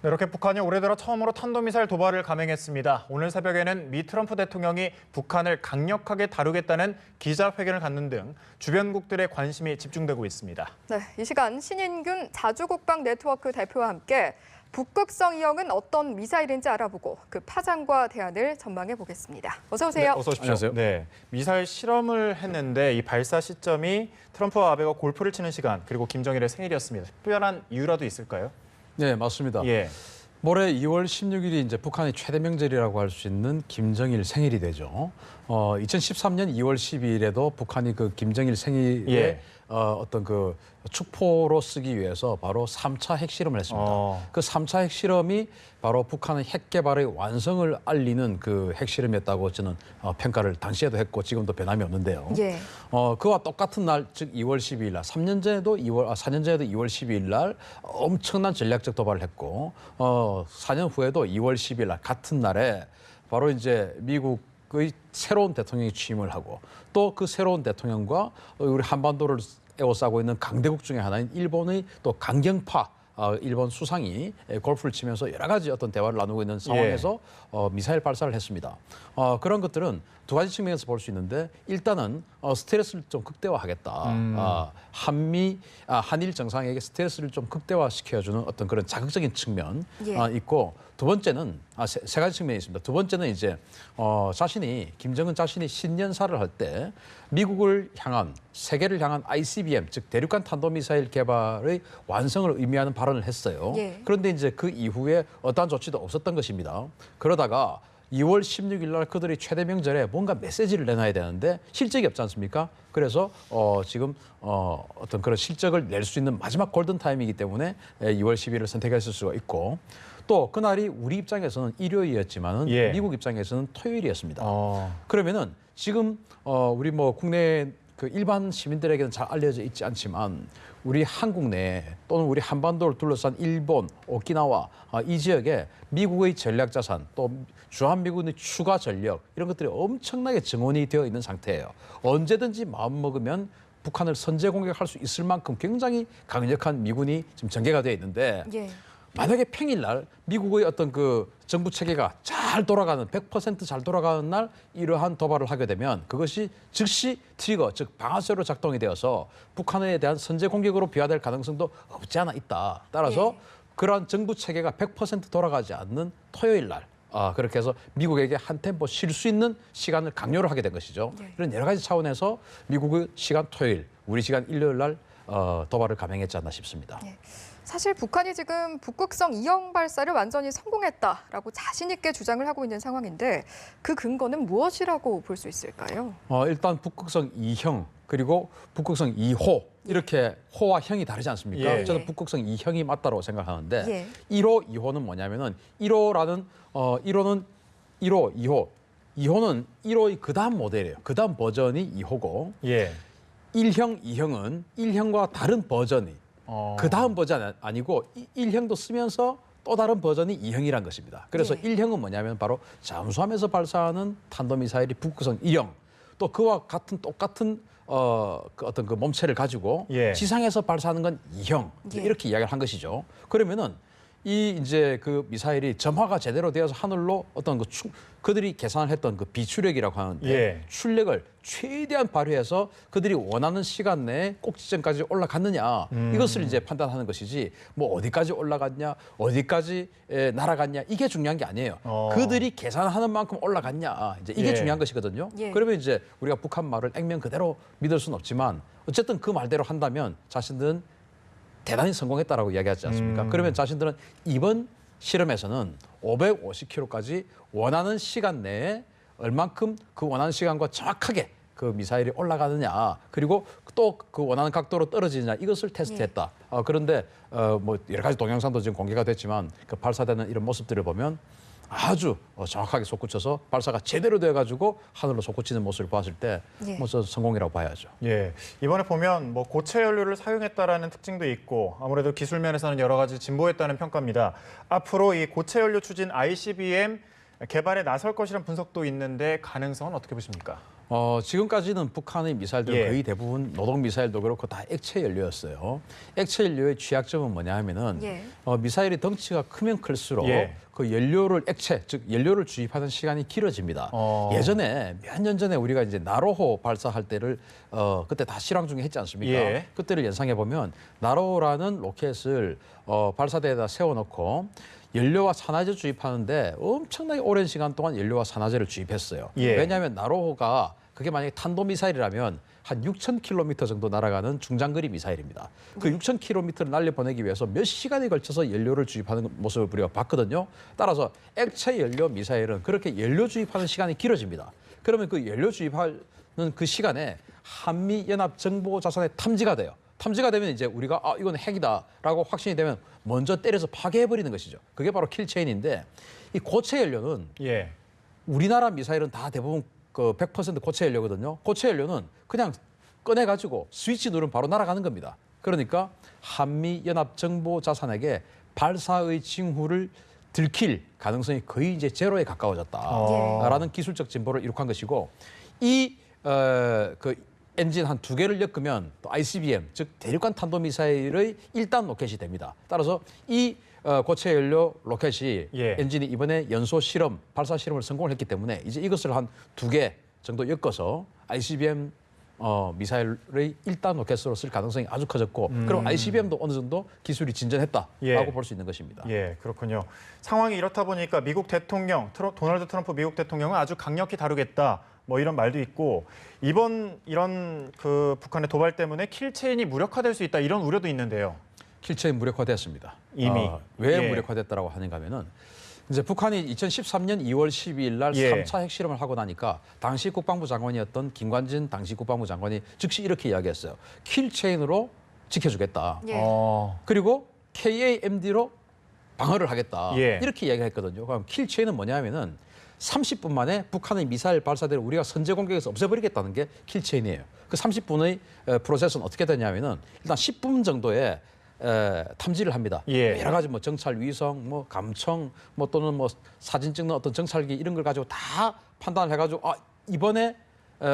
네, 이렇게 북한이 올해 들어 처음으로 탄도미사일 도발을 감행했습니다. 오늘 새벽에는 미 트럼프 대통령이 북한을 강력하게 다루겠다는 기자회견을 갖는 등 주변국들의 관심이 집중되고 있습니다. 네, 이 시간 신인균 자주국방 네트워크 대표와 함께 북극성 2형은 어떤 미사일인지 알아보고 그 파장과 대안을 전망해 보겠습니다. 어서 오세요. 네, 어서 오십시오. 안녕하세요. 네, 미사일 실험을 했는데 이 발사 시점이 트럼프와 아베가 골프를 치는 시간 그리고 김정일의 생일이었습니다. 특별한 이유라도 있을까요? 네, 맞습니다. 예. 모레 2월 16일이 이제 북한의 최대 명절이라고 할 수 있는 김정일 생일이 되죠. 2013년 2월 12일에도 북한이 그 김정일 생일에 예. 어떤 그 축포로 쓰기 위해서 바로 3차 핵실험을 했습니다. 그 3차 핵실험이 바로 북한의 핵 개발의 완성을 알리는 그 핵실험이었다고 저는 평가를 당시에도 했고 지금도 변함이 없는데요. 예. 그와 똑같은 날, 즉 2월 12일 날, 4년 전에도 2월 12일 날 엄청난 전략적 도발을 했고, 4년 후에도 2월 10일 날 같은 날에 바로 이제 미국의 새로운 대통령이 취임을 하고 또 그 새로운 대통령과 우리 한반도를 에워싸고 있는 강대국 중에 하나인 일본의 또 강경파 일본 수상이 골프를 치면서 여러 가지 어떤 대화를 나누고 있는 상황에서 미사일 발사를 했습니다. 그런 것들은 두 가지 측면에서 볼 수 있는데 일단은 스트레스를 좀 극대화하겠다. 한일 정상에게 스트레스를 좀 극대화시켜주는 어떤 그런 자극적인 측면 있고 두 번째는 세 가지 측면이 있습니다. 두 번째는 이제 김정은 자신이 신년사를 할 때 미국을 향한 세계를 향한 ICBM 즉 대륙간 탄도미사일 개발의 완성을 의미하는 발언을 했어요. 예. 그런데 이제 그 이후에 어떠한 조치도 없었던 것입니다. 그러다가 2월 16일 날 그들이 최대 명절에 뭔가 메시지를 내놔야 되는데 실적이 없지 않습니까? 그래서 지금 어떤 그런 실적을 낼 수 있는 마지막 골든 타임이기 때문에 2월 10일을 선택했을 수가 있고 또 그날이 우리 입장에서는 일요일이었지만은 예. 미국 입장에서는 토요일이었습니다. 그러면은 지금 우리 뭐 국내 그 일반 시민들에게는 잘 알려져 있지 않지만 우리 한국 내 또는 우리 한반도를 둘러싼 일본, 오키나와 이 지역에 미국의 전략 자산 또 주한미군의 추가 전력 이런 것들이 엄청나게 증원이 되어 있는 상태예요. 언제든지 마음 먹으면 북한을 선제 공격할 수 있을 만큼 굉장히 강력한 미군이 지금 전개가 되어 있는데 예. 만약에 평일날 미국의 어떤 그 정부 체계가 잘 돌아가는 100% 잘 돌아가는 날 이러한 도발을 하게 되면 그것이 즉시 트리거 즉 방아쇠로 작동이 되어서 북한에 대한 선제 공격으로 비화될 가능성도 없지 않아 있다. 따라서 그러한 정부 체계가 100% 돌아가지 않는 토요일 날 그렇게 해서 미국에게 한 템포 쉴 수 있는 시간을 강요를 하게 된 것이죠. 이런 여러 가지 차원에서 미국의 시간 토요일, 우리 시간 일요일 날 도발을 감행했지 않나 싶습니다. 예. 사실 북한이 지금 북극성 2형 발사를 완전히 성공했다라고 자신 있게 주장을 하고 있는 상황인데 그 근거는 무엇이라고 볼 수 있을까요? 일단 북극성 2형 그리고 북극성 2호 이렇게 호와 형이 다르지 않습니까? 예. 저는 북극성 2형이 맞다고 생각하는데 예. 1호, 2호는 뭐냐면은 1호라는 1호는 1호, 2호 2호는 1호의 그다음 모델이에요. 그다음 버전이 2호고 예. 1형, 2형은 1형과 다른 버전이 그 다음 버전 아니고 1형도 쓰면서 또 다른 버전이 2형이란 것입니다. 그래서 예. 1형은 뭐냐면 바로 잠수함에서 발사하는 탄도미사일이 북극성 1형 또 그와 똑같은 그 어떤 그 몸체를 가지고 예. 지상에서 발사하는 건 2형 예. 이렇게 이야기를 한 것이죠. 그러면은 이 이제 그 미사일이 점화가 제대로 되어서 하늘로 어떤 그들이 계산을 했던 그 비추력이라고 하는데 예. 출력을 최대한 발휘해서 그들이 원하는 시간 내에 꼭지점까지 올라갔느냐 이것을 이제 판단하는 것이지 뭐 어디까지 올라갔냐 어디까지 날아갔냐 이게 중요한 게 아니에요. 그들이 계산하는 만큼 올라갔냐 이제 이게 예. 중요한 것이거든요. 예. 그러면 이제 우리가 북한 말을 액면 그대로 믿을 수는 없지만 어쨌든 그 말대로 한다면 자신들은 대단히 성공했다라고 이야기하지 않습니까? 그러면 자신들은 이번 실험에서는 550km까지 원하는 시간 내에 얼만큼 그 원하는 시간과 정확하게 그 미사일이 올라가느냐 그리고 또 그 원하는 각도로 떨어지느냐 이것을 테스트했다. 그런데 뭐 여러 가지 동영상도 지금 공개가 됐지만 그 발사되는 이런 모습들을 보면 아주 정확하게 솟구쳐서 발사가 제대로 돼가지고 하늘로 솟구치는 모습을 봤을 때 뭐 저 성공이라고 봐야죠. 예, 이번에 보면 뭐 고체 연료를 사용했다라는 특징도 있고 아무래도 기술 면에서는 여러 가지 진보했다는 평가입니다. 앞으로 이 고체 연료 추진 ICBM 개발에 나설 것이라는 분석도 있는데 가능성은 어떻게 보십니까? 지금까지는 북한의 미사일들은 예. 거의 대부분 노동 미사일도 그렇고 다 액체 연료였어요. 액체 연료의 취약점은 뭐냐 하면은 예. 미사일이 덩치가 크면 클수록 예. 그 연료를 액체, 즉 연료를 주입하는 시간이 길어집니다. 예전에 몇 년 전에 우리가 이제 나로호 발사할 때를 그때 다 실황 중에 했지 않습니까? 예. 그때를 연상해 보면 나로호라는 로켓을 발사대에다 세워놓고 연료와 산화제 주입하는데 엄청나게 오랜 시간 동안 연료와 산화제를 주입했어요. 예. 왜냐하면 나로호가 그게 만약에 탄도미사일이라면 한 6,000km 정도 날아가는 중장거리 미사일입니다. 그 6,000km를 날려보내기 위해서 몇 시간에 걸쳐서 연료를 주입하는 모습을 우리가 봤거든요. 따라서 액체 연료 미사일은 그렇게 연료 주입하는 시간이 길어집니다. 그러면 그 연료 주입하는 그 시간에 한미연합정보자산에 탐지가 돼요. 탐지가 되면 이제 우리가 이건 핵이다라고 확신이 되면 먼저 때려서 파괴해버리는 것이죠. 그게 바로 킬체인인데 이 고체 연료는 예. 우리나라 미사일은 다 대부분 그 100% 고체 연료거든요. 고체 연료는 그냥 꺼내가지고 스위치 누르면 바로 날아가는 겁니다. 그러니까 한미연합정보자산에게 발사의 징후를 들킬 가능성이 거의 이제 제로에 가까워졌다라는 기술적 진보를 이룩한 것이고 그 엔진 한 2개를 엮으면 또 ICBM, 즉 대륙간 탄도미사일의 1단 로켓이 됩니다. 따라서 이 고체 연료 로켓이 예. 엔진이 이번에 연소 실험, 발사 실험을 성공을 했기 때문에 이제 이것을 한 2개 정도 엮어서 ICBM 미사일의 1단 로켓으로 쓸 가능성이 아주 커졌고 그럼 ICBM도 어느 정도 기술이 진전했다라고 예. 볼 수 있는 것입니다. 예, 그렇군요. 상황이 이렇다 보니까 미국 대통령, 도널드 트럼프 미국 대통령은 아주 강력히 다루겠다. 뭐 이런 말도 있고 이런 그 북한의 도발 때문에 킬체인이 무력화될 수 있다 이런 우려도 있는데요. 킬체인 무력화됐습니다. 이미. 왜 예. 무력화됐다라고 하는가 하면은 이제 북한이 2013년 2월 12일 날 예. 3차 핵실험을 하고 나니까 당시 국방부 장관이었던 김관진 당시 국방부 장관이 즉시 이렇게 이야기했어요. 킬체인으로 지켜주겠다. 예. 그리고 KAMD로 방어를 하겠다. 예. 이렇게 이야기했거든요. 그럼 킬체인은 뭐냐면은 30분 만에 북한의 미사일 발사대를 우리가 선제 공격에서 없애버리겠다는 게 킬체인이에요. 그 30분의 프로세스는 어떻게 되냐면은 일단 10분 정도의 탐지를 합니다. 예. 여러 가지 뭐 정찰 위성, 뭐 감청, 뭐 또는 뭐 사진 찍는 어떤 정찰기 이런 걸 가지고 다 판단을 해가지고 이번에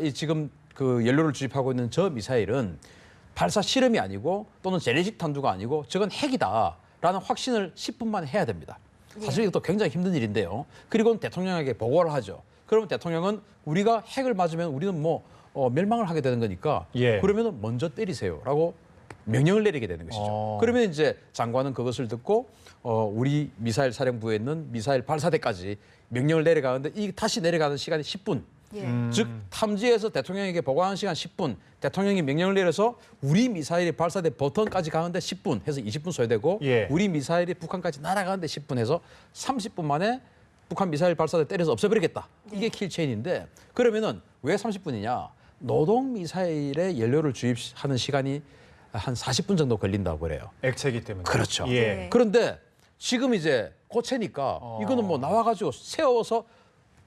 이 지금 그 연료를 주입하고 있는 저 미사일은 발사 실험이 아니고 또는 재래식 탄두가 아니고 저건 핵이다라는 확신을 10분 만에 해야 됩니다. 사실 이것도 굉장히 힘든 일인데요. 그리고 대통령에게 보고를 하죠. 그러면 대통령은 우리가 핵을 맞으면 우리는 뭐 멸망을 하게 되는 거니까 예. 그러면 먼저 때리세요라고 명령을 내리게 되는 것이죠. 그러면 이제 장관은 그것을 듣고 우리 미사일 사령부에 있는 미사일 발사대까지 명령을 내려가는데 이 다시 내려가는 시간이 10분. 예. 즉 탐지해서 대통령에게 보고하는 시간 10분, 대통령이 명령을 내려서 우리 미사일이 발사대 버튼까지 가는데 10분 해서 20분 소요되고 예. 우리 미사일이 북한까지 날아가는데 10분 해서 30분 만에 북한 미사일 발사대 때려서 없애버리겠다. 이게 킬체인인데 그러면은 왜 30분이냐? 노동 미사일에 연료를 주입하는 시간이 한 40분 정도 걸린다고 그래요. 액체이기 때문에. 그렇죠. 예. 그런데 지금 이제 고체니까 이거는 뭐 나와가지고 세워서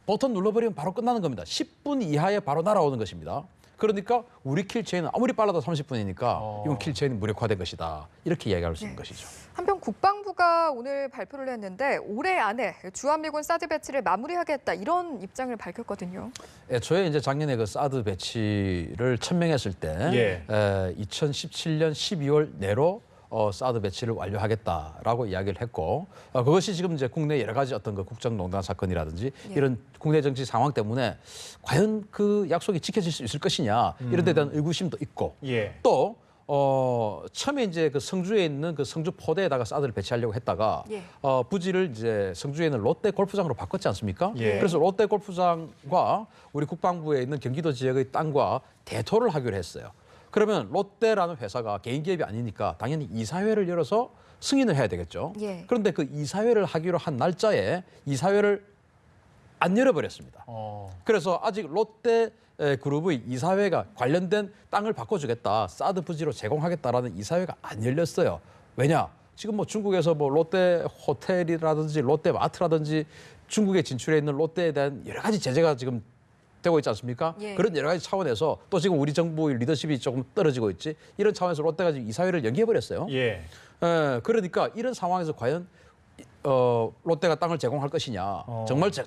버튼 눌러버리면 바로 끝나는 겁니다. 10분 이하에 바로 날아오는 것입니다. 그러니까 우리 킬체인은 아무리 빨라도 30분이니까 이건 킬체인은 무력화된 것이다. 이렇게 이야기할 수 있는 것이죠. 한편 국방부가 오늘 발표를 했는데 올해 안에 주한미군 사드 배치를 마무리하겠다 이런 입장을 밝혔거든요. 애초에 이제 작년에 그 사드 배치를 천명했을 때 2017년 12월 내로 사드 배치를 완료하겠다라고 이야기를 했고 그것이 지금 이제 국내 여러 가지 어떤 그 국정농단 사건이라든지 이런 국내 정치 상황 때문에 과연 그 약속이 지켜질 수 있을 것이냐 이런 데 대한 의구심도 있고 예. 또 처음에 이제 그 성주에 있는 그 성주 포대에다가 사드를 배치하려고 했다가 부지를 이제 성주에 있는 롯데 골프장으로 바꿨지 않습니까? 예. 그래서 롯데 골프장과 우리 국방부에 있는 경기도 지역의 땅과 대토를 하기로 했어요. 그러면 롯데라는 회사가 개인 기업이 아니니까 당연히 이사회를 열어서 승인을 해야 되겠죠. 예. 그런데 그 이사회를 하기로 한 날짜에 이사회를 안 열어버렸습니다. 그래서 아직 롯데 그룹의 이사회가 관련된 땅을 바꿔주겠다, 사드 부지로 제공하겠다라는 이사회가 안 열렸어요. 왜냐? 지금 뭐 중국에서 뭐 롯데 호텔이라든지 롯데 마트라든지 중국에 진출해 있는 롯데에 대한 여러 가지 제재가 지금 되고 있지 않습니까? 예. 그런 여러 가지 차원에서 또 지금 우리 정부의 리더십이 조금 떨어지고 있지. 이런 차원에서 롯데가 지금 이사회를 연기해버렸어요. 예. 그러니까 이런 상황에서 과연 롯데가 땅을 제공할 것이냐,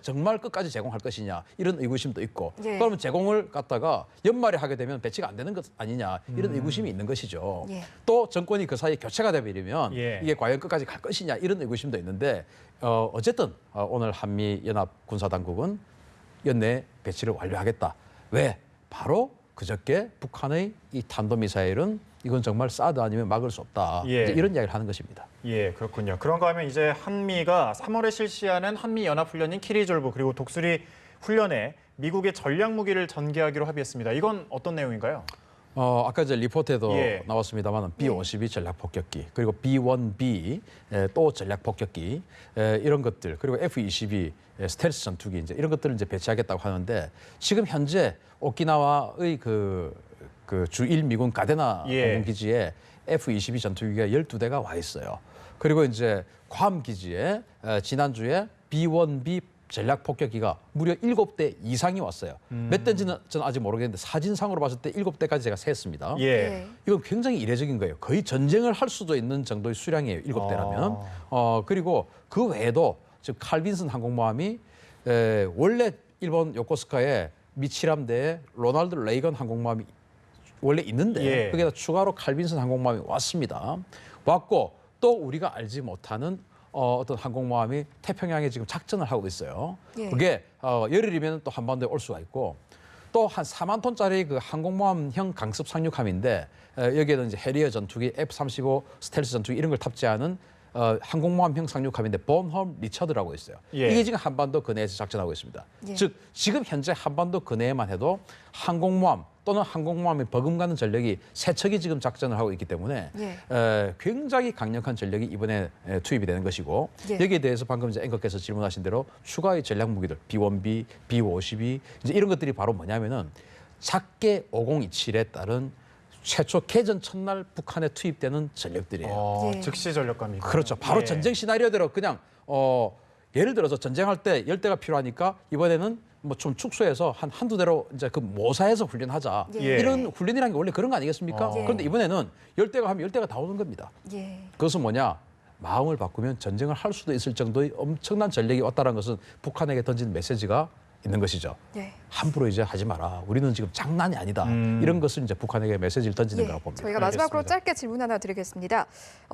정말 끝까지 제공할 것이냐 이런 의구심도 있고, 예. 그러면 제공을 갖다가 연말에 하게 되면 배치가 안 되는 것 아니냐 이런 의구심이 있는 것이죠. 예. 또 정권이 그 사이에 교체가 되버리면 예. 이게 과연 끝까지 갈 것이냐 이런 의구심도 있는데 어쨌든 오늘 한미 연합 군사 당국은 연내 배치를 완료하겠다. 왜? 바로 그저께 북한의 이 탄도미사일은 이건 정말 사드 아니면 막을 수 없다. 예. 이제 이런 이야기를 하는 것입니다. 예, 그렇군요. 그런가 하면 이제 한미가 3월에 실시하는 한미 연합 훈련인 키리졸브 그리고 독수리 훈련에 미국의 전략 무기를 전개하기로 합의했습니다. 이건 어떤 내용인가요? 아까 이제 리포트에도 예. 나왔습니다만 B-52 전략 폭격기 그리고 B-1B 또 전략 폭격기 이런 것들 그리고 F-22 스텔스 전투기 이제 이런 것들을 이제 배치하겠다고 하는데 지금 현재 오키나와의 그 주1 미군 가데나 예. 공군기지에 F-22 전투기가 12대가 와 있어요. 그리고 이제 괌 기지에 지난주에 B-1B 전략 폭격기가 무려 7대 이상이 왔어요. 몇 대인지는 저는 아직 모르겠는데 사진상으로 봤을 때 7대까지 제가 셌습니다. 예. 이건 굉장히 이례적인 거예요. 거의 전쟁을 할 수도 있는 정도의 수량이에요. 7대라면. 그리고 그 외에도 지금 칼빈슨 항공모함이 원래 일본 요코스카에 미칠함대에 로널드 레이건 항공모함이 원래 있는데 예. 거기다 추가로 칼빈슨 항공모함이 왔습니다. 왔고 또 우리가 알지 못하는 어떤 항공모함이 태평양에 지금 작전을 하고 있어요. 예. 그게 열흘이면 또 한반도에 올 수가 있고 또 한 4만 톤짜리 그 항공모함형 강습 상륙함인데 여기에는 이제 해리어 전투기, F-35 스텔스 전투기 이런 걸 탑재하는 항공모함형 상륙함인데 본홈 리처드라고 있어요. 예. 이게 지금 한반도 근해에서 작전하고 있습니다. 예. 즉 지금 현재 한반도 근해에만 해도 항공모함 또는 항공모함에 버금가는 전력이 세 척이 지금 작전을 하고 있기 때문에 예. 굉장히 강력한 전력이 이번에 투입이 되는 것이고 예. 여기에 대해서 방금 이제 앵커께서 질문하신 대로 추가의 전략 무기들 B-1B, B-52 이제 이런 것들이 바로 뭐냐면은 작게 5027에 따른 최초 개전 첫날 북한에 투입되는 전력들이에요. 예. 즉시 전력감이. 그렇죠. 바로 예. 전쟁 시나리오대로 그냥 예를 들어서 전쟁할 때 10대가 필요하니까 이번에는 뭐 좀 축소해서 한두 대로 이제 그 모사해서 훈련하자. 예. 이런 훈련이라는 게 원래 그런 거 아니겠습니까? 예. 그런데 이번에는 10대가 하면 10대가 다 오는 겁니다. 예. 그것은 뭐냐? 마음을 바꾸면 전쟁을 할 수도 있을 정도의 엄청난 전력이 왔다는 것은 북한에게 던진 메시지가 있는 것이죠. 예. 함부로 이제 하지 마라. 우리는 지금 장난이 아니다. 이런 것을 이제 북한에게 메시지를 던지는 거라고 봅니다. 저희가 마지막으로 알겠습니다. 짧게 질문 하나 드리겠습니다.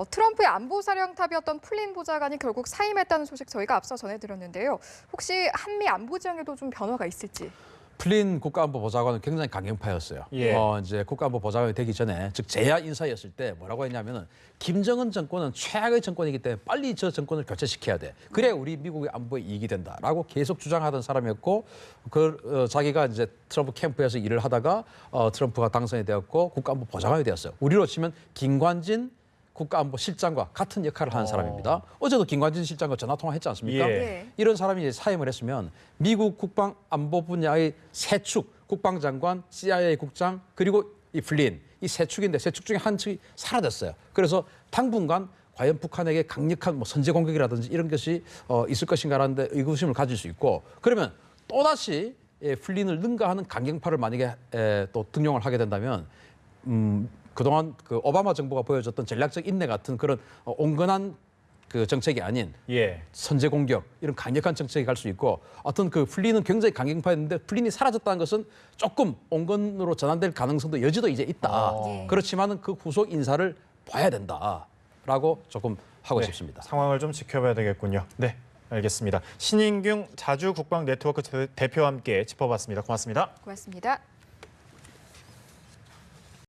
트럼프의 안보사령탑이었던 플린 보좌관이 결국 사임했다는 소식 저희가 앞서 전해드렸는데요. 혹시 한미 안보 지형에도 좀 변화가 있을지? 플린 국가안보보좌관은 굉장히 강경파였어요. 예. 이제 국가안보보좌관이 되기 전에 즉 제야 인사였을 때 뭐라고 했냐면은 김정은 정권은 최악의 정권이기 때문에 빨리 저 정권을 교체시켜야 돼. 그래야 우리 미국의 안보에 이익이 된다라고 계속 주장하던 사람이었고 자기가 이제 트럼프 캠프에서 일을 하다가 트럼프가 당선이 되었고 국가안보보좌관이 되었어요. 우리로 치면 김관진 국가안보실장과 같은 역할을 하는 사람입니다. 어제도 김관진 실장과 전화 통화했지 않습니까? 예. 예. 이런 사람이 이제 사임을 했으면 미국 국방안보 분야의 세 축, 국방장관, CIA 국장 그리고 이 플린 이 세 축인데 세 축 중에 한 축이 사라졌어요. 그래서 당분간 과연 북한에게 강력한 뭐 선제 공격이라든지 이런 것이 있을 것인가라는 의구심을 가질 수 있고 그러면 또다시 플린을 능가하는 강경파를 만약에 또 등용을 하게 된다면 그동안 그 오바마 정부가 보여줬던 전략적 인내 같은 그런 온건한 그 정책이 아닌 예. 선제 공격 이런 강력한 정책이 갈 수 있고 어떤 그 플린은 굉장히 강경파였는데 플린이 사라졌다는 것은 조금 온건으로 전환될 가능성도 여지도 이제 있다. 예. 그렇지만은 그 후속 인사를 봐야 된다라고 조금 하고 네, 싶습니다. 상황을 좀 지켜봐야 되겠군요. 네, 알겠습니다. 신인균 자주 국방 네트워크 대표와 함께 짚어봤습니다. 고맙습니다. 고맙습니다.